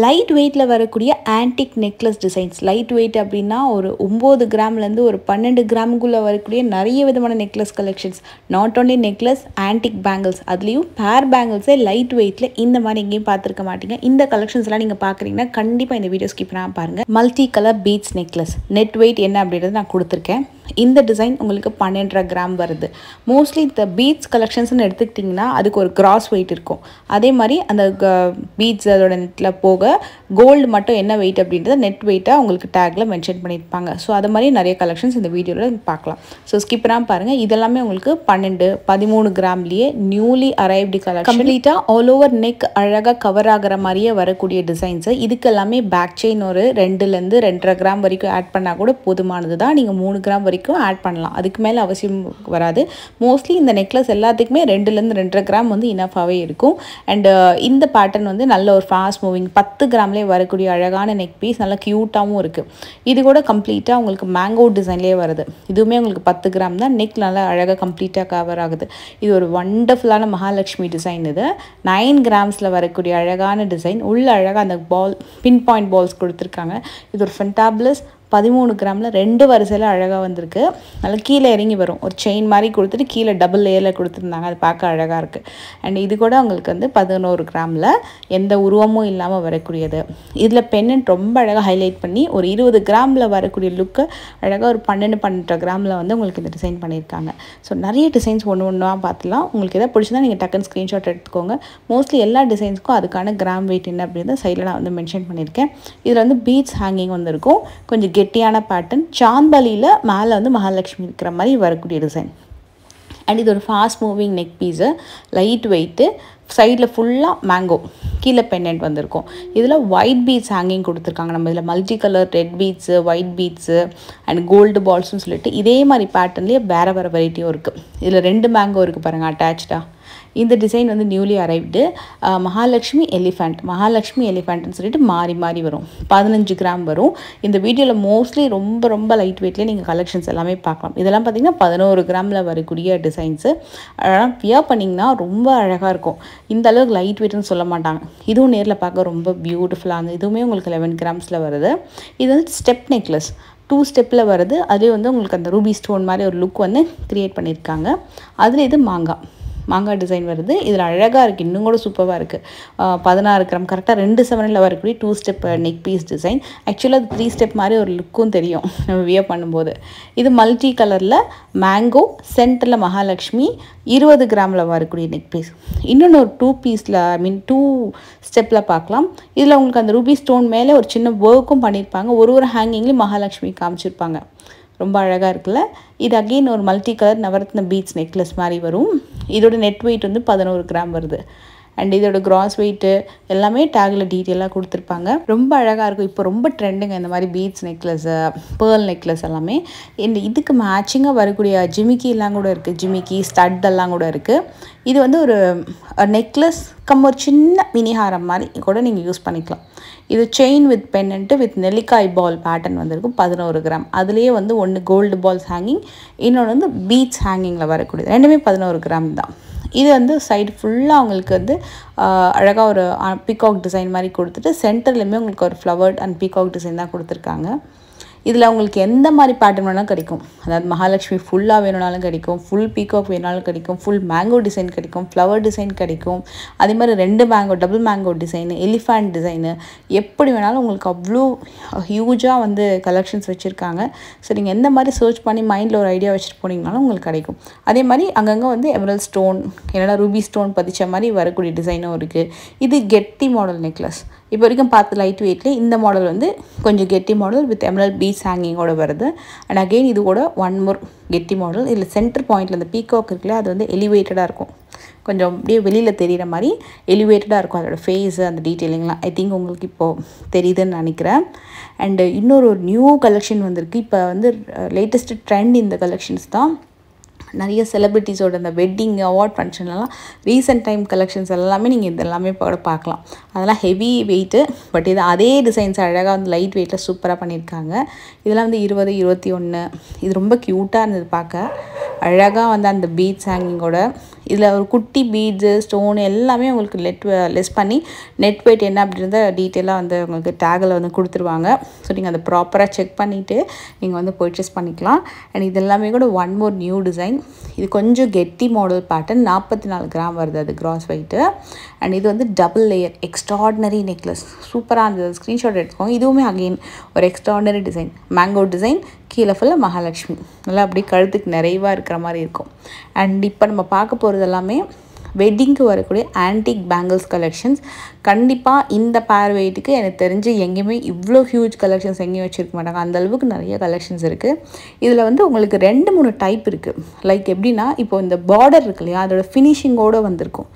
Light வெயிட்டில் வரக்கூடிய antique necklace designs. Light weight அப்படின்னா ஒரு 9 கிராம்லேருந்து ஒரு 12 கிராமுக்குள்ளே வரக்கூடிய நிறைய விதமான necklace collections. Not only necklace, antique bangles, அதுலேயும் பேர் பேங்கிள்ஸே லைட் வெயிட்டில் இந்த மாதிரி எங்கேயும் பார்த்துருக்க மாட்டீங்க. இந்த கலெக்ஷன்ஸ்லாம் நீங்கள் பார்க்குறீங்கன்னா கண்டிப்பாக இந்த வீடியோ ஸ்கிப் பண்ணாமல் பாருங்கள். Multi colour beads necklace. Net weight என்ன அப்படின்றது நான் கொடுத்துருக்கேன். இந்த டிசைன் உங்களுக்கு 12.5 கிராம் வருது. மோஸ்ட்லி இந்த பீட்ஸ் கலெக்ஷன்ஸ்னு எடுத்துக்கிட்டிங்கன்னா அதுக்கு ஒரு கிராஸ் வெயிட் இருக்கும். அதே மாதிரி அந்த பீட்ஸ் அதோட நெட்டில் போக கோல்டு மட்டும் என்ன வெயிட் அப்படின்றத நெட் வெயிட்டாக உங்களுக்கு டேக்கில் மென்ஷன் பண்ணியிருப்பாங்க. ஸோ அது மாதிரி நிறைய கலெக்ஷன்ஸ் இந்த வீடியோவில் பார்க்கலாம். ஸோ ஸ்கிப் பண்ணாமல் பாருங்கள். இதெல்லாமே உங்களுக்கு 12-13 கிராம்லேயே நியூலி அரைவ்டு கலெக்ஷன். கம்ப்ளீட்டாக ஆல் ஓவர் நெக் அழகாக கவர் ஆகிற மாதிரியே வரக்கூடிய டிசைன்ஸு. இதுக்கு எல்லாமே பேக் செயின் ஒரு 2-2.5 கிராம் வரைக்கும் ஆட் பண்ணால் கூட போதுமானது தான். நீங்கள் 3 கிராம் வரைக்கும் ஆட் பண்ணலாம். அதுக்கு மேலே அவசியம் வராது. மோஸ்ட்லி இந்த நெக்லஸ் எல்லாத்துக்குமே 2-2.5 கிராம் வந்து இனஃபாகவே இருக்கும். அண்ட் இந்த பேட்டர்ன் வந்து நல்ல ஒரு ஃபாஸ்ட் மூவிங் 10 கிராம்லேயே வரக்கூடிய அழகான நெக் பீஸ். நல்லா க்யூட்டாகவும் இருக்குது. இது கூட கம்ப்ளீட்டாக உங்களுக்கு மேங்கோ டிசைன்லேயே வருது. இதுவுமே உங்களுக்கு 10 கிராம் தான். நெக் நல்லா அழகாக கம்ப்ளீட்டாக கவர் ஆகுது. இது ஒரு வண்டர்ஃபுல்லான மகாலட்சுமி டிசைன். இது 9 கிராம்ஸில் வரக்கூடிய அழகான டிசைன். உள்ள அழகாக அந்த பின் பாயிண்ட் பால்ஸ் கொடுத்துருக்காங்க. இது ஒரு ஃபென்டாபிளஸ் 13 கிராமில் 2 வரிசையில் அழகாக வந்திருக்கு. நல்லா கீழே இறங்கி வரும். ஒரு செயின் மாதிரி கொடுத்துட்டு கீழே டபுள் லேயரில் கொடுத்துருந்தாங்க. அது பார்க்க அழகாக இருக்குது. அண்ட் இது கூட உங்களுக்கு வந்து 11 கிராமில் எந்த உருவமும் இல்லாமல் வரக்கூடியது. இதில் பெண்ணன் ரொம்ப அழகாக ஹைலைட் பண்ணி ஒரு 20 கிராமில் வரக்கூடிய லுக்கு அழகாக ஒரு 12-12 கிராமில் வந்து உங்களுக்கு இந்த டிசைன் பண்ணியிருக்காங்க. ஸோ நிறைய டிசைன்ஸ் ஒன்று ஒன்றா பார்த்துலாம். உங்களுக்கு எதாவது பிடிச்சதா நீங்கள் டக்குன்னு ஸ்க்ரீன்ஷாட் எடுத்துக்கோங்க. மோஸ்ட்லி எல்லா டிசைன்ஸுக்கும் அதுக்கான கிராம் வெயிட் என்ன அப்படின்றத சைடில் நான் வந்து மென்ஷன் பண்ணியிருக்கேன். இதில் வந்து பீட்ஸ் ஹேங்கிங் வந்துருக்கும். கொஞ்சம் கெட்டியான பேட்டர்ன். சாந்தலியில் மேலே வந்து மகாலட்சுமி இருக்கிற மாதிரி வரக்கூடிய டிசைன். அண்ட் இது ஒரு fast moving neck piece. Light weight. சைடில் ஃபுல்லாக மேங்கோ. கீழே பெண்டன்ட் வந்திருக்கும். இதில் ஒயிட் பீட்ஸ் ஹேங்கிங் கொடுத்துருக்காங்க. நம்ம இதில் multi colour red beads, white beads and gold பால்ஸ்னு சொல்லிட்டு இதே மாதிரி பேட்டர்ன்லேயே வேறு வேறு வெரைட்டியும் இருக்குது. இதில் 2 மேங்கோ இருக்குது பாருங்கள் அட்டாச்சாக. இந்த டிசைன் வந்து நியூலி அரைவ்டு. மகாலட்சுமி எலிஃபெண்ட்னு சொல்லிட்டு மாறி மாறி வரும். 15 கிராம் வரும். இந்த வீடியோவில் மோஸ்ட்லி ரொம்ப லைட் வெயிட்லேயே நீங்கள் கலெக்ஷன்ஸ் எல்லாமே பார்க்கலாம். இதெல்லாம் பார்த்திங்கன்னா 11 கிராமில் வரக்கூடிய டிசைன்ஸு. அதெல்லாம் வியர் பண்ணிங்கன்னா ரொம்ப அழகாக இருக்கும். இந்த அளவுக்கு லைட் வெயிட்னு சொல்ல மாட்டாங்க. இதுவும் நேரில் பார்க்க ரொம்ப பியூட்டிஃபுல்லாக. இதுவுமே உங்களுக்கு 11 கிராம்ஸில் வருது. இது வந்து ஸ்டெப் நெக்லஸ். 2 ஸ்டெப்பில் வருது. அதே வந்து உங்களுக்கு அந்த ரூபி ஸ்டோன் மாதிரி ஒரு லுக் வந்து க்ரியேட் பண்ணியிருக்காங்க. அதில் இது மாங்காய் டிசைன் வருது. இதில் அழகாக இருக்குது. இன்னும் கூட சூப்பராக இருக்குது. 16 கிராம் கரெக்டாக 2/7 வரக்கூடிய 2 ஸ்டெப் நெக் பீஸ் டிசைன். ஆக்சுவலாக அது 3 ஸ்டெப் மாதிரி ஒரு லுக்கும் தெரியும் நம்ம வியர் பண்ணும்போது. இது மல்டி கலரில் மேங்கோ, சென்டரில் மகாலட்சுமி, 20 கிராமில் வரக்கூடிய நெக் பீஸ். இன்னொன்று ஒரு 2 பீஸில் 2 ஸ்டெப்பில் பார்க்கலாம். இதில் உங்களுக்கு அந்த ரூபி ஸ்டோன் மேலே ஒரு சின்ன ஒர்க்கும் பண்ணியிருப்பாங்க. ஒரு ஹேங்கிங்லேயும் மகாலட்சுமி காமிச்சிருப்பாங்க. ரொம்ப அழகாக இருக்குல்ல. இது அகெயின் ஒரு மல்டி கலர் நவரத்ன பீட்ஸ் நெக்லஸ் மாதிரி வரும். இதோட நெட் வெயிட் வந்து 11 கிராம் வருது. அண்ட் இதோட கிராஸ் வெயிட்டு எல்லாமே டேக்கில் டீட்டெயிலாக கொடுத்துருப்பாங்க. ரொம்ப அழகாக இருக்கும். இப்போ ரொம்ப ட்ரெண்டுங்க இந்த மாதிரி பீட்ஸ் நெக்லஸ்ஸு, பேர்ல் நெக்லஸ் எல்லாமே. இதுக்கு மேட்சிங்காக வரக்கூடிய ஜிமிக்கி எல்லாம் கூட இருக்குது. ஜிமிக்கி ஸ்டட் எல்லாம் கூட இருக்குது. இது வந்து ஒரு நெக்லஸ் ஒரு சின்ன மினிஹாரம் மாதிரி கூட நீங்கள் யூஸ் பண்ணிக்கலாம். இது செயின் வித் பென்னன்ட்டு வித் நெல்லிக்காய் பால் பேட்டர்ன் வந்திருக்கும். 11 கிராம். அதுலேயே வந்து ஒன்று கோல்டு பால்ஸ் ஹேங்கிங், இன்னொன்று வந்து பீட்ஸ் ஹேங்கிங்கில் வரக்கூடியது. ரெண்டுமே 11 கிராம் தான். இது வந்து சைடு ஃபுல்லாக உங்களுக்கு வந்து அழகாக ஒரு பீகாக் டிசைன் மாதிரி கொடுத்துட்டு சென்டர்லேயுமே உங்களுக்கு ஒரு ஃப்ளவர்ட் அண்ட் பீகாக் டிசைன் தான் கொடுத்துருக்காங்க. இதில் உங்களுக்கு எந்த மாதிரி பேட்டர்ன் வேணாலும் கிடைக்கும். அதாவது மகாலட்சுமி ஃபுல்லாக வேணுனாலும் கிடைக்கும், ஃபுல் பீகாக் வேணாலும் கிடைக்கும், ஃபுல் மேங்கோ டிசைன் கிடைக்கும், ஃப்ளவர் டிசைன் கிடைக்கும். அதே மாதிரி 2 mango, double mango design, elephant design, எப்படி வேணாலும் உங்களுக்கு அவ்வளோ ஹியூஜாக வந்து கலெக்ஷன்ஸ் வச்சுருக்காங்க. ஸோ நீங்கள் எந்த மாதிரி சர்ச் பண்ணி மைண்டில் ஒரு ஐடியா வச்சுட்டு போனீங்கனாலும் உங்களுக்கு கிடைக்கும். அதே மாதிரி அங்கங்கே வந்து எமரல்ட் ஸ்டோன் இல்லைனா ரூபி ஸ்டோன் பதிச்ச மாதிரி வரக்கூடிய டிசைனும் இருக்குது. இது கெட்டி மாடல் நெக்லஸ். இப்போ வரைக்கும் பார்த்து லைட் வெயிட்லேயே இந்த மாடல் வந்து கொஞ்சம் கெட்டி மாடல் வித் எமரல்ட் பீட்ஸ் ஹேங்கிங்கோட வருது. அண்ட் அகெயின் இது கூட ஒன் மோர் கெட்டி மாடல். இதில் சென்டர் பாயிண்டில் அந்த பீகாக் இருக்குல்ல, அது வந்து எலிவேட்டடாக இருக்கும். கொஞ்சம் அப்படியே வெளியில் தெரிகிற மாதிரி எலிவேட்டடாக இருக்கும் அதோடய ஃபேஸு, அந்த டீட்டெயிலிங்லாம். ஐ திங்க் உங்களுக்கு இப்போது தெரியுதுன்னு நினைக்கிறேன். அண்டு இன்னொரு நியூ கலெக்ஷன் வந்திருக்கு. இப்போ வந்து லேட்டஸ்ட்டு ட்ரெண்ட் இந்த கலெக்ஷன்ஸ் தான். நிறைய செலிப்ரிட்டிஸோட அந்த வெட்டிங் அவார்ட் ஃபங்க்ஷன்லாம் ரீசெண்ட் டைம் கலெக்ஷன்ஸ் எல்லாமே நீங்கள் இது எல்லாமே கூட பார்க்கலாம். அதெல்லாம் ஹெவி வெயிட்டு. பட் இது அதே டிசைன்ஸ் அழகாக வந்து லைட் வெயிட்டில் சூப்பராக பண்ணியிருக்காங்க. இதெல்லாம் வந்து 20, 21. இது ரொம்ப க்யூட்டாக இருந்தது பார்க்க. அழகாக வந்து அந்த பீட்ஸ் ஹேங்கிங்கோட இதில் ஒரு குட்டி பீட்ஸு ஸ்டோன் எல்லாமே உங்களுக்கு லெஸ் பண்ணி நெட் வெயிட் என்ன அப்படின்றத டீட்டெயிலாக வந்து உங்களுக்கு டேகில் வந்து கொடுத்துருவாங்க. ஸோ நீங்கள் அதை ப்ராப்பராக செக் பண்ணிவிட்டு நீங்கள் வந்து பர்ச்சேஸ் பண்ணிக்கலாம். அண்ட் இது எல்லாமே கூட ஒன் மோர் நியூ டிசைன். இது கொஞ்சம் கெட்டி மாடல் பேட்டர்ன், 44 கிராம் வருது அது கிராஸ் வெயிட்டு. அண்ட் இது வந்து டபுள் லேயர் எக்ஸ்ட்ராடினரி நெக்லஸ், சூப்பராக இருந்தது. ஸ்க்ரீன்ஷாட் எடுத்துக்கோங்க. இதுவுமே அகெயின் ஒரு எக்ஸ்ட்ராடினரி டிசைன், மேங்கோ டிசைன், கீழே ஃபுல்லாக மகாலட்சுமி, நல்லா அப்படியே கழுத்துக்கு நிறைவாக இருக்கிற மாதிரி இருக்கும். அண்ட் இப்போ நம்ம பார்க்க போகிறது எல்லாமே வெட்டிங்க்கு வரக்கூடிய ஆன்டிக் பேங்கிள்ஸ் கலெக்ஷன்ஸ். கண்டிப்பாக இந்த பேர் வெயிட்டுக்கு எனக்கு தெரிஞ்சு எங்கேயுமே இவ்வளோ ஹியூஜ் கலெக்ஷன்ஸ் எங்கேயும் வச்சுருக்க மாட்டாங்க. அந்தளவுக்கு நிறைய கலெக்ஷன்ஸ் இருக்குது. இதில் வந்து உங்களுக்கு 2-3 டைப் இருக்குது. லைக் எப்படின்னா, இப்போ இந்த பார்டர் இருக்கு இல்லையா, அதோட ஃபினிஷிங்கோடு வந்திருக்கும்.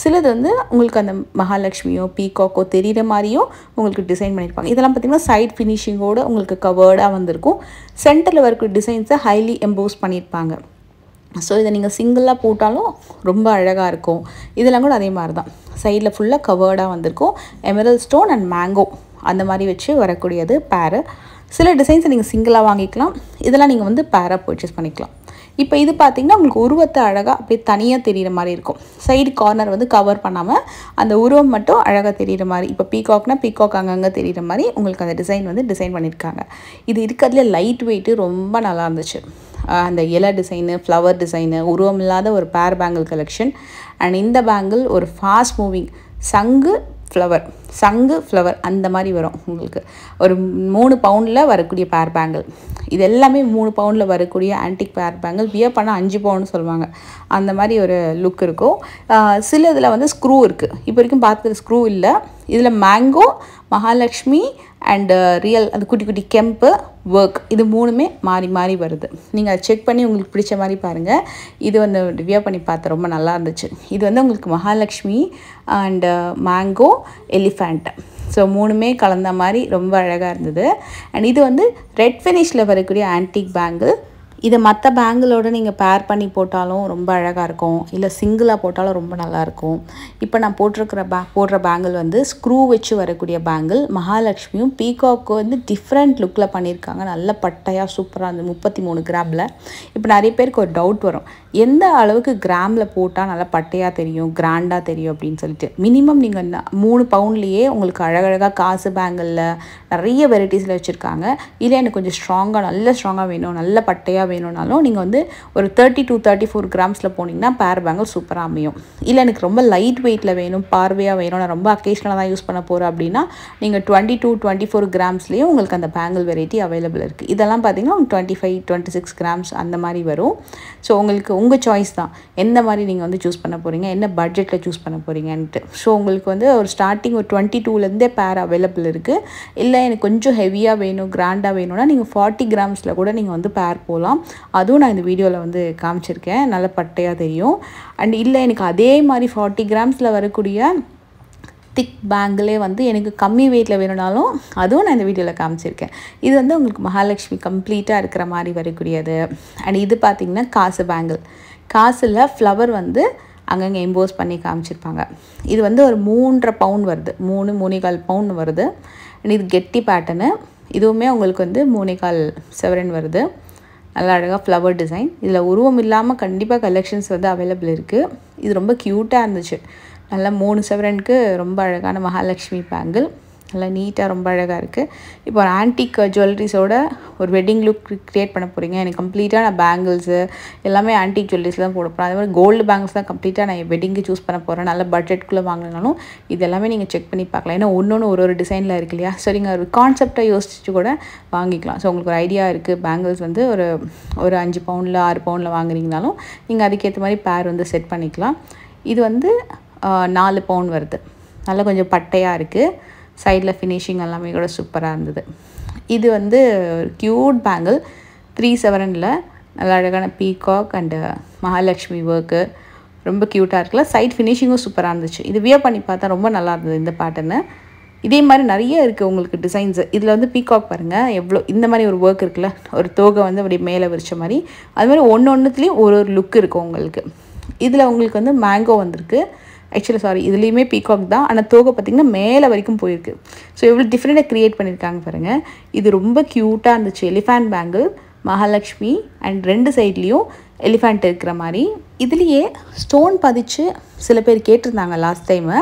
சிலது வந்து உங்களுக்கு அந்த மகாலட்சுமியோ பீகாக்கோ தெரிகிற மாதிரியும் உங்களுக்கு டிசைன் பண்ணியிருப்பாங்க. இதெல்லாம் பார்த்திங்கன்னா சைட் ஃபினிஷிங்கோடு உங்களுக்கு கவர்டாக வந்திருக்கும். சென்டரில் வரக்கூடிய டிசைன்ஸை ஹைலி எம்போஸ் பண்ணியிருப்பாங்க. ஸோ இதை நீங்கள் சிங்கிளாக போட்டாலும் ரொம்ப அழகாக இருக்கும். இதெல்லாம் கூட அதே மாதிரி தான், சைடில் ஃபுல்லாக கவர்டாக வந்திருக்கும். எமரல்ட் ஸ்டோன் அண்ட் மேங்கோ அந்த மாதிரி வச்சு வரக்கூடியது பேரு. சில டிசைன்ஸை நீங்கள் சிங்கிளாக வாங்கிக்கலாம், இதெல்லாம் நீங்கள் வந்து பேராக பர்ச்சேஸ் பண்ணிக்கலாம். இப்போ இது பார்த்திங்கன்னா உங்களுக்கு உருவத்தை அழகாக அப்படியே தனியாக தெரிகிற மாதிரி இருக்கும். சைடு கார்னர் வந்து கவர் பண்ணாமல் அந்த உருவம் மட்டும் அழகாக தெரிகிற மாதிரி. இப்போ பீகாக்னா பீகாக் அங்கங்கே தெரிகிற மாதிரி உங்களுக்கு அந்த டிசைன் வந்து டிசைன் பண்ணியிருக்காங்க. இது இருக்கிறதுல லைட் வெயிட்டு ரொம்ப நல்லா இருந்துச்சு. அந்த இலை டிசைனு, ஃப்ளவர் டிசைனு, உருவம் இல்லாத ஒரு பேர் பேங்கிள் கலெக்ஷன். அண்ட் இந்த பேங்கிள் ஒரு ஃபாஸ்ட் மூவிங் சங்கு ஃப்ளவர் அந்த மாதிரி வரும். உங்களுக்கு ஒரு 3 பவுண்டில் வரக்கூடிய பேர் பேங்கிள். இது எல்லாமே 3 பவுண்டில் வரக்கூடிய ஆன்டிக் பேர் பேங்கிள். வியர் பண்ணால் 5 பவுன்னு சொல்லுவாங்க. அந்த மாதிரி ஒரு லுக் இருக்கும். சில இதில் வந்து ஸ்க்ரூ இருக்குது. இப்போ வரைக்கும் பார்த்தது ஸ்க்ரூ இல்லை. இதில் மேங்கோ, மகாலட்சுமி அண்டு ரியல் அந்த குட்டி குட்டி கெம்பு ஒர்க், இது 3மே மாறி மாறி வருது. நீங்கள் அதை செக் பண்ணி உங்களுக்கு பிடிச்ச மாதிரி பாருங்கள். இது வந்து வியர் பண்ணி பார்த்து ரொம்ப நல்லா இருந்துச்சு. இது வந்து உங்களுக்கு Mahalakshmi and mango, elephant, so 3மே கலந்த மாதிரி ரொம்ப அழகாக இருந்தது. அண்ட் இது வந்து ரெட் ஃபினிஷில் வரக்கூடிய ஆன்டிக் பேங்கிள். இதை மற்ற பேங்கிளோடு நீங்கள் பேர் பண்ணி போட்டாலும் ரொம்ப அழகாக இருக்கும், இல்லை சிங்கிளாக போட்டாலும் ரொம்ப நல்லாயிருக்கும். இப்போ நான் போடுற பேங்கிள் வந்து ஸ்க்ரூ வச்சு வரக்கூடிய பேங்கிள். மகாலட்சுமியும் பீகாக்கும் வந்து டிஃப்ரெண்ட் லுக்கில் பண்ணியிருக்காங்க. நல்ல பட்டையாக சூப்பராக இருந்தது 33 கிராமில். இப்போ நிறைய பேருக்கு ஒரு டவுட் வரும், எந்த அளவுக்கு கிராமில் போட்டால் நல்லா பட்டையாக தெரியும், கிராண்டாக தெரியும் அப்படின்னு சொல்லிட்டு. மினிமம் நீங்கள் 3 பவுண்ட்லேயே உங்களுக்கு அழகழகாக காசு பேங்கிளில் நிறைய வெரைட்டிஸில் வச்சுருக்காங்க. இல்லை எனக்கு கொஞ்சம் ஸ்ட்ராங்காக, நல்ல ஸ்ட்ராங்காக வேணும், நல்ல பட்டையாக வேணும்னாலும் நீங்கள் வந்து ஒரு 30 to 34 கிராம்ஸில் போனீங்கன்னா பேர் பேங்கிள் சூப்பராக அமையும். இல்லை எனக்கு ரொம்ப லைட் வெயிட்டில் வேணும், பார்வையாக வேணும், நான் ரொம்ப அக்கேஷனலாக தான் யூஸ் பண்ண போகிறேன் அப்படின்னா நீங்கள் 20 to 24 கிராம்ஸ்லேயே உங்களுக்கு அந்த பேங்கிள் வெரைட்டி அவைலபிள் இருக்குது. இதெல்லாம் பார்த்தீங்கன்னா 25, 26 கிராம்ஸ் அந்த மாதிரி வரும். ஸோ உங்களுக்கு உங்கள் சாய்ஸ் தான் எந்த மாதிரி நீங்கள் வந்து சூஸ் பண்ண போகிறீங்க, என்ன பட்ஜெட்டில் சூஸ் பண்ண போகிறீங்கன்ட்டு. ஸோ உங்களுக்கு வந்து ஒரு ஸ்டார்டிங் ஒரு 22லேருந்தே பேர் அவைலபிள் இருக்குது. இல்லை எனக்கு கொஞ்சம் ஹெவியாக வேணும், கிராண்டாக வேணும்னா நீங்கள் 40 கிராம்ஸில் கூட நீங்கள் வந்து பேர் போகலாம். அதுவும் நான் இந்த வீடியோவில் வந்து காமிச்சிருக்கேன், நல்ல பட்டையாக தெரியும். அண்ட் இல்லை எனக்கு அதே மாதிரி 40 கிராம்ஸில் வரக்கூடிய திக் பேங்கிளே வந்து எனக்கு கம்மி வெயிட்டில் வேணும்னாலும் அதுவும் நான் இந்த வீடியோவில் காமிச்சிருக்கேன். இது வந்து உங்களுக்கு மகாலட்சுமி கம்ப்ளீட்டாக இருக்கிற மாதிரி வரக்கூடியது. அண்ட் இது பார்த்திங்கன்னா காசு பேங்கிள். காசில் ஃப்ளவர் வந்து அங்கங்கே எம்போஸ் பண்ணி காமிச்சிருப்பாங்க. இது வந்து ஒரு 3.5 பவுண்ட் வருது, 3.25 பவுண்ட் வருது. அண்ட் இது கெட்டி பேட்டர்னு. இதுவுமே உங்களுக்கு வந்து 3.25 சவரன் வருது. நல்லா அழகாக ஃப்ளவர் டிசைன். இதில் உருவம் இல்லாமல் கண்டிப்பாக கலெக்ஷன்ஸ் வந்து அவைலபிள் இருக்குது. இது ரொம்ப க்யூட்டாக இருந்துச்சு. நல்லா 3 சவரனுக்கு ரொம்ப அழகான மகாலட்சுமி பேங்கிள், நல்லா நீட்டாக ரொம்ப அழகாக இருக்குது. இப்போ ஒரு ஆன்டிக் ஜுவல்லரிஸோட ஒரு வெட்டிங் லுக் க்ரியேட் பண்ண போகிறீங்க, எனக்கு கம்ப்ளீட்டாக நான் பேங்கிள்ஸு எல்லாமே ஆன்டிக் ஜுவல்லரிஸில் தான் போட போகிறேன். அதே மாதிரி கோல்டு பேங்கிள்ஸ் தான் கம்ப்ளீட்டாக நான் வெட்டிங்கு சூஸ் பண்ண போகிறேன். நல்ல பட்ஜெட்குள்ளே வாங்கினாலும் இது எல்லாமே நீங்கள் செக் பண்ணி பார்க்கலாம். ஏன்னா ஒன்று ஒரு டிசைனில் இருக்கு இல்லையா. ஸோ நீங்கள் ஒரு கான்செப்டாக யோசிச்சு கூட வாங்கிக்கலாம். ஸோ உங்களுக்கு ஒரு ஐடியா இருக்குது, பேங்கிள்ஸ் வந்து ஒரு 5 பவுண்டில் 6 பவுண்டில் வாங்குறீங்கனாலும் நீங்கள் அதுக்கேற்ற மாதிரி பேர் வந்து செட் பண்ணிக்கலாம். இது வந்து 4 பவுண்ட் வருது. நல்லா கொஞ்சம் பட்டையாக இருக்குது. சைடில் ஃபினிஷிங் எல்லாமே கூட சூப்பராக இருந்தது. இது வந்து க்யூட் பேங்கிள் 3 சவரனில் நல்லா அழகான பீகாக் அண்டு மகாலட்சுமி ஒர்க்கு ரொம்ப க்யூட்டாக இருக்குல்ல. சைட் ஃபினிஷிங்கும் சூப்பராக இருந்துச்சு. இது வியர் பண்ணி பார்த்தா ரொம்ப நல்லா இருந்தது இந்த பேட்டர்னு. இதே மாதிரி நிறைய இருக்குது உங்களுக்கு டிசைன்ஸு. இதில் வந்து பீகாக் பாருங்கள் எவ்வளோ இந்த மாதிரி ஒரு ஒர்க் இருக்குல்ல, ஒரு தோகை வந்து அப்படி மேலே விரிச்ச மாதிரி. அது மாதிரி ஒன்றுத்துலேயும் ஒரு லுக் இருக்கும் உங்களுக்கு. இதில் உங்களுக்கு வந்து மேங்கோ வந்திருக்கு. ஆக்சுவலி இதுலேயுமே பீகாக் தான், ஆனால் தோகை பார்த்திங்கன்னா மேலே வரைக்கும் போயிருக்கு. ஸோ எவ்வளோ டிஃப்ரெண்ட்டாக க்ரியேட் பண்ணியிருக்காங்க பாருங்கள். இது ரொம்ப க்யூட்டாக இருந்துச்சு. எலிஃபண்ட் பேங்கிள், மகாலட்சுமி அண்ட் 2 சைட்லேயும் எலிஃபண்ட் இருக்கிற மாதிரி. இதுலேயே ஸ்டோன் பதிச்சு சில பேர் கேட்டிருந்தாங்க லாஸ்ட் டைமு.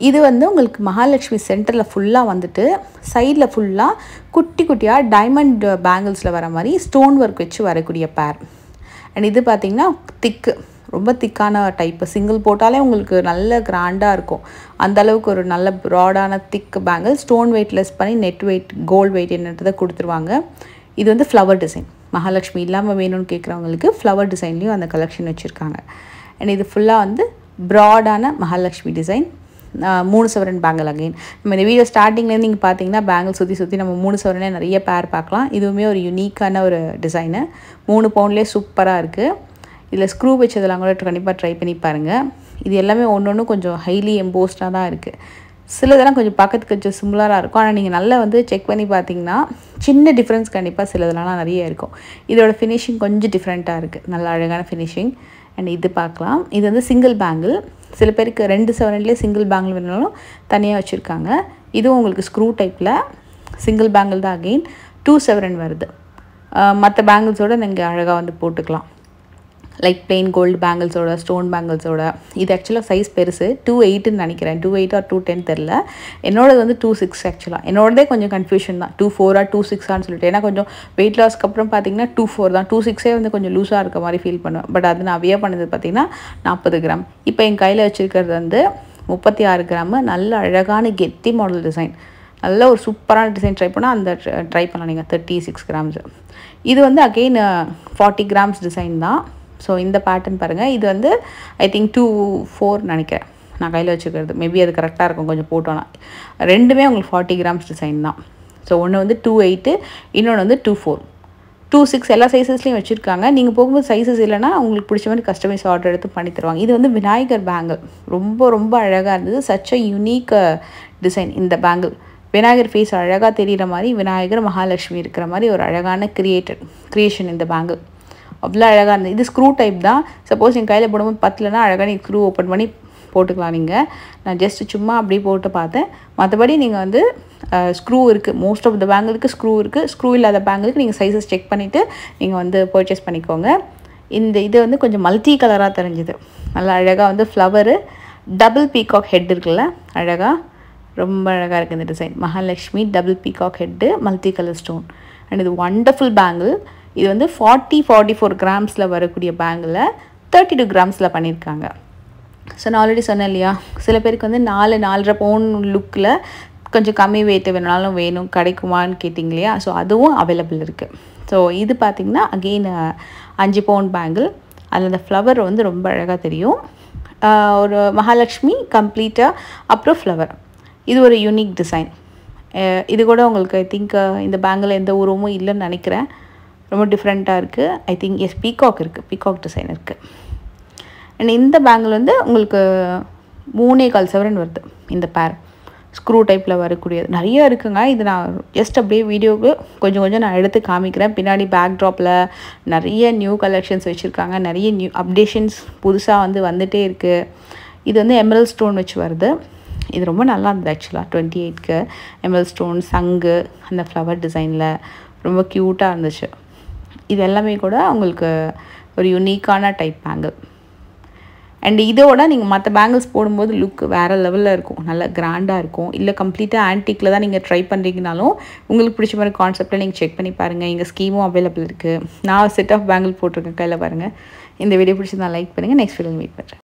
இது வந்து உங்களுக்கு மகாலட்சுமி சென்டரில் ஃபுல்லாக வந்துட்டு சைடில் ஃபுல்லாக குட்டி குட்டியாக டைமண்ட் பேங்கிள்ஸில் வர மாதிரி ஸ்டோன் ஒர்க் வச்சு வரக்கூடிய பேர். அண்ட் இது பார்த்திங்கன்னா திக்கு, ரொம்ப திக்கான டைப்பு. சிங்கிள் போட்டாலே உங்களுக்கு நல்ல கிராண்டாக இருக்கும். அந்தளவுக்கு ஒரு நல்ல ப்ராடான திக் பேங்கிள். ஸ்டோன் வெயிட் லெஸ் பண்ணி நெட் வெயிட் கோல்டு வெயிட் என்னன்றதை கொடுத்துருவாங்க. இது வந்து ஃப்ளவர் டிசைன். மகாலட்சுமி இல்லாமல் வேணும்னு கேட்குறவங்களுக்கு ஃப்ளவர் டிசைன்லேயும் அந்த கலெக்ஷன் வச்சுருக்காங்க. அண்ட் இது ஃபுல்லாக வந்து ப்ராடான மகாலட்சுமி டிசைன். 3 சவரன் பேங்கிள். அகெயின் நம்ம இந்த வீடியோ ஸ்டார்டிங்லேருந்து நீங்கள் பார்த்தீங்கன்னா பேங்கிள் சுற்றி நம்ம 3 சவரனே நிறைய பேர் பார்க்கலாம். இதுவுமே ஒரு யூனிக்கான ஒரு டிசைனு. 3 பவுண்ட்லேயே சூப்பராக இருக்குது. இதில் ஸ்க்ரூ வச்சதெல்லாம் கூட கண்டிப்பாக ட்ரை பண்ணி பாருங்கள். இது எல்லாமே ஒன்று கொஞ்சம் ஹைலி எம்போஸ்டாக தான் இருக்குது. சிலதெல்லாம் கொஞ்சம் பார்க்கறதுக்கு கொஞ்சம் சிமிலராக இருக்கும். ஆனால் நீங்கள் நல்லா வந்து செக் பண்ணி பார்த்தீங்கன்னா சின்ன டிஃப்ரென்ஸ் கண்டிப்பாக சிலதெல்லாம் நிறைய இருக்கும். இதோட ஃபினிஷிங் கொஞ்சம் டிஃப்ரெண்ட்டாக இருக்குது. நல்ல அழகான ஃபினிஷிங். அண்ட் இது பார்க்கலாம். இது வந்து சிங்கிள் பேங்கிள். சில பேருக்கு 2 சவரன்லேயே சிங்கிள் பேங்கிள் வேணுனாலும் தனியாக வச்சுருக்காங்க. இதுவும் உங்களுக்கு ஸ்க்ரூ டைப்பில் சிங்கிள் பேங்கிள் தான். அகெயின் 2 சவரன் வருது. மற்ற பேங்கிள்ஸோடு நீங்கள் அழகாக வந்து போட்டுக்கலாம். லைக் பிளெயின் கோல்டு பேங்கிள்ஸோட, ஸ்டோன் பேங்கிள்ஸோட. இது ஆக்சுவலாக சைஸ் பெருசு. 2.8ன்னு நினைக்கிறேன். 2.8 or 2.10 தெரில. என்னோடது வந்து 2.6 ஆக்சுவலாக. என்னோடதே கொஞ்சம் கன்ஃபியூஷன் தான். 2.4 or 2.6 சொல்லிட்டு. ஏன்னா கொஞ்சம் வெயிட் லாஸ்க்கு அப்புறம் பார்த்தீங்கன்னா 2.4 தான். 2.6 வந்து கொஞ்சம் லூஸாக இருக்க மாதிரி ஃபீல் பண்ணுவேன். பட் அது நான் அவையாக பண்ணது பார்த்தீங்கன்னா 40 கிராம். இப்போ என் கையில் வச்சுருக்கிறது வந்து 36 கிராமு. நல்ல அழகான கெத்தி மாடல் டிசைன். நல்ல ஒரு சூப்பரான டிசைன் ட்ரை பண்ணால் அந்த ட்ரை பண்ணலாம் நீங்கள். 36 கிராம்ஸ். இது வந்து அகெயின் 40 கிராம்ஸ் டிசைன் தான். ஸோ இந்த பேட்டர்ன் பாருங்கள். இது வந்து ஐ திங்க் 2.4 நினைக்கிறேன் நான் கையில் வச்சுக்கிறது. மேபி அது கரெக்டாக இருக்கும் கொஞ்சம் போட்டோன்னா. ரெண்டுமே உங்களுக்கு 40 கிராம்ஸ் டிசைன் தான். ஸோ ஒன்று வந்து 2.8, இன்னொன்று வந்து 2.4, 2.6 எல்லா சைஸஸ்லேயும் வச்சுருக்காங்க. நீங்கள் போகும்போது சைஸஸ் இல்லைனா உங்களுக்கு பிடிச்ச மாதிரி கஸ்டமைஸ் ஆர்டர் எடுத்து பண்ணி தருவாங்க. இது வந்து விநாயகர் பேங்கிள். ரொம்ப அழகாக இருந்தது. சச் அ யூனிக் டிசைன் இந்த பேங்கிள். விநாயகர் ஃபேஸ் அழகாக தெரிகிற மாதிரி, விநாயகர் மகாலட்சுமி இருக்கிற மாதிரி ஒரு அழகான க்ரியேஷன் இந்த பேங்கிள். அவ்வளோ அழகாக இருந்தது. இது ஸ்க்ரூ டைப் தான். சப்போஸ் என் கையில் போடும்போது பத்தலைன்னா அழகாக நீங்கள் ஸ்க்ரூ ஓப்பன் பண்ணி போட்டுக்கலாம். நீங்கள் நான் ஜஸ்ட்டு சும்மா அப்படி போட்டு பார்த்தேன். மற்றபடி நீங்கள் வந்து ஸ்க்ரூ இருக்குது. மோஸ்ட் ஆஃப் த பேங்கிளுக்கு ஸ்க்ரூ இருக்குது. ஸ்க்ரூ இல்லாத பேங்கிளுக்கு நீங்கள் சைஸஸ் செக் பண்ணிவிட்டு நீங்கள் வந்து பர்ச்சேஸ் பண்ணிக்கோங்க. இது வந்து கொஞ்சம் மல்டி கலராக தெரிஞ்சுது. நல்லா அழகாக வந்து ஃப்ளவரு, டபுள் பீகாக் ஹெட் இருக்குல்ல, அழகாக ரொம்ப அழகாக இருக்குது இந்த design. Mahalakshmi double peacock head, multi colour stone. And இது ஒண்டர்ஃபுல் பேங்கிள். இது வந்து 44 கிராம்ஸில் வரக்கூடிய பேங்கில் 32 கிராம்ஸில் பண்ணியிருக்காங்க. ஸோ நான் ஆல்ரெடி சொன்னேன் இல்லையா, சில பேருக்கு வந்து 4-4.5 பவுன் லுக்கில் கொஞ்சம் கம்மி வெயிட் வேணுனாலும் வேணும், கிடைக்குமான்னு கேட்டிங்க இல்லையா. ஸோ அதுவும் அவைலபிள் இருக்குது. ஸோ இது பார்த்திங்கன்னா அகெயின் 5 பவுண்ட் பேங்கிள். அதில் அந்த ஃப்ளவர் வந்து ரொம்ப அழகாக தெரியும். ஒரு மகாலட்சுமி கம்ப்ளீட்டாக, அப்புறம் ஃப்ளவர். இது ஒரு யூனிக் டிசைன். இது கூட உங்களுக்கு ஐ திங்க் இந்த பேங்கில் எந்த உருவமும் இல்லைன்னு நினைக்கிறேன். ரொம்ப டிஃப்ரெண்ட்டாக இருக்குது. ஐ திங்க் எஸ் பீகாக் இருக்குது, பீகாக் டிசைன் இருக்குது. அண்ட் இந்த பேங்கிள் வந்து உங்களுக்கு 3.25 சவரன் வருது இந்த பேர். ஸ்க்ரூ டைப்பில் வரக்கூடியது நிறைய இருக்குங்க. இது நான் ஜஸ்ட் அப்படியே வீடியோவுக்கு கொஞ்சம் நான் எடுத்து காமிக்கிறேன். பின்னாடி பேக் ட்ராப்பில் நிறைய நியூ கலெக்ஷன்ஸ் வச்சுருக்காங்க. நிறைய நியூ அப்டேஷன்ஸ் புதுசாக வந்து வந்துகிட்டே இருக்குது. இது வந்து எமரல்ட் ஸ்டோன் வச்சு வருது. இது ரொம்ப நல்லா இருந்தது ஆக்சுவலாக. 28க்கு எமரல்ட் ஸ்டோன், சங்கு, அந்த ஃப்ளவர் டிசைனில் ரொம்ப க்யூட்டாக இருந்துச்சு. இது எல்லாமே கூட உங்களுக்கு ஒரு யூனிக்கான டைப் பேங்கிள். அண்ட் இதோட நீங்கள் மற்ற பேங்கிள்ஸ் போடும்போது லுக் வேறு லெவலில் இருக்கும். நல்லா கிராண்டாக இருக்கும். இல்லை கம்ப்ளீட்டாக ஆன்டிக்கில் தான் நீங்கள் ட்ரை பண்ணுறீங்கனாலும் உங்களுக்கு பிடிச்ச மாதிரி கான்செப்டில் நீங்கள் செக் பண்ணி பாருங்கள். எங்கள் ஸ்கீமும் அவைலபிள் இருக்குது. நான் செட் ஆஃப் பேங்கிள் போட்டிருக்கேன் கையில் பாருங்கள். இந்த வீடியோ பிடிச்சி நான் லைக் பண்ணுங்கள். நெக்ஸ்ட் வீடியோ மீட் பண்ணுறேன்.